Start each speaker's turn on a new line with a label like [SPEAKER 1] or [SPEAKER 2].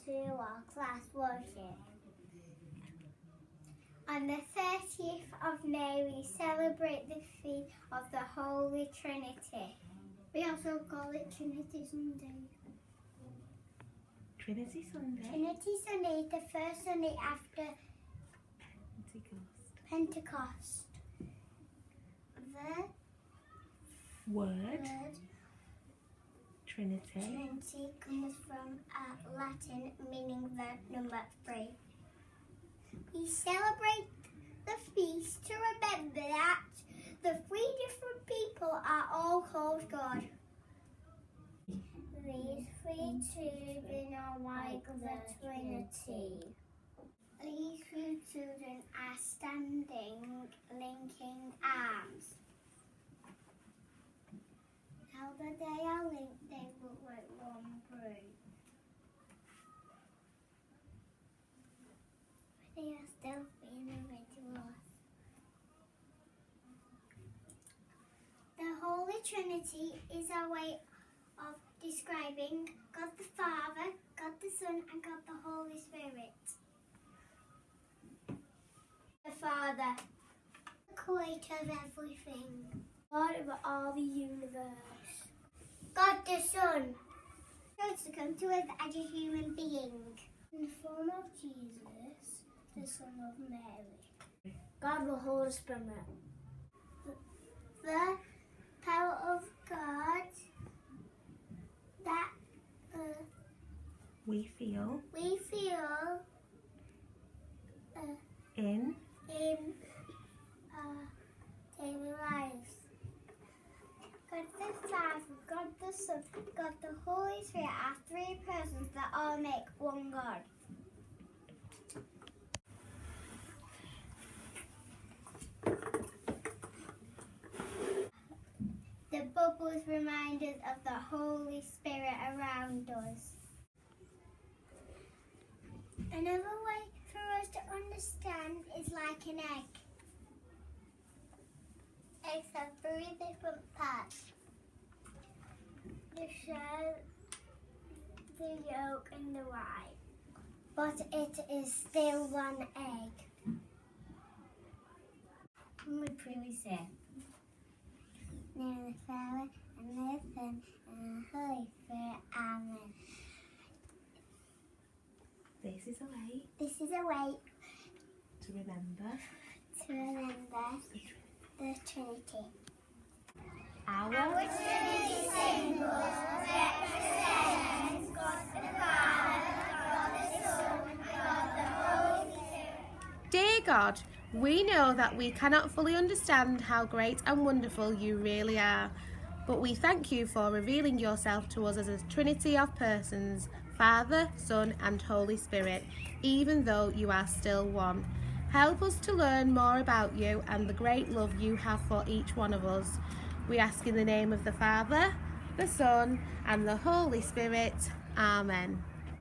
[SPEAKER 1] to our class worship. On the 30th of May, we celebrate the feast of the Holy Trinity. We also call it Trinity Sunday.
[SPEAKER 2] Trinity Sunday.
[SPEAKER 1] Trinity Sunday is the first Sunday after Pentecost. The
[SPEAKER 2] word Trinity
[SPEAKER 1] comes from Latin meaning the number 3. We celebrate the feast to remember that the 3 different people are all called God. These 3 children are like the Trinity. These 3 children are standing, linking arms. Now that they are linked, they look like one group. They are still being individuals. The Holy Trinity is a way of describing God the Father, God the Son, and God the Holy Spirit. The Father, the creator of everything, God of all the universe. God the Son, chose to come to us as a human being. In the form of Jesus, the Son of Mary. God the Holy Spirit. The power of God that
[SPEAKER 2] we feel in
[SPEAKER 1] our daily lives. God the Father, God the Son, God the Holy Spirit are 3 persons that all make one God. The bubbles remind us of the Holy Spirit around us. Another way for us to understand is like an egg. Eggs have 3 different parts: the shell, the yolk, and the white. But it is still one egg.
[SPEAKER 2] When we pray, we say,
[SPEAKER 1] Name of the Father, and the Son, and the Holy Spirit. Amen.
[SPEAKER 2] this is a way
[SPEAKER 1] This is a way
[SPEAKER 2] to remember
[SPEAKER 1] the Trinity.
[SPEAKER 2] our
[SPEAKER 1] Trinity symbol represents God the Father, God the Son, and God the Holy Spirit.
[SPEAKER 2] Dear God, we know that we cannot fully understand how great and wonderful you really are, but we thank you for revealing yourself to us as a trinity of persons, Father, Son, and Holy Spirit, even though you are still one. Help us to learn more about you and the great love you have for each one of us. We ask in the name of the Father, the Son, and the Holy Spirit. Amen.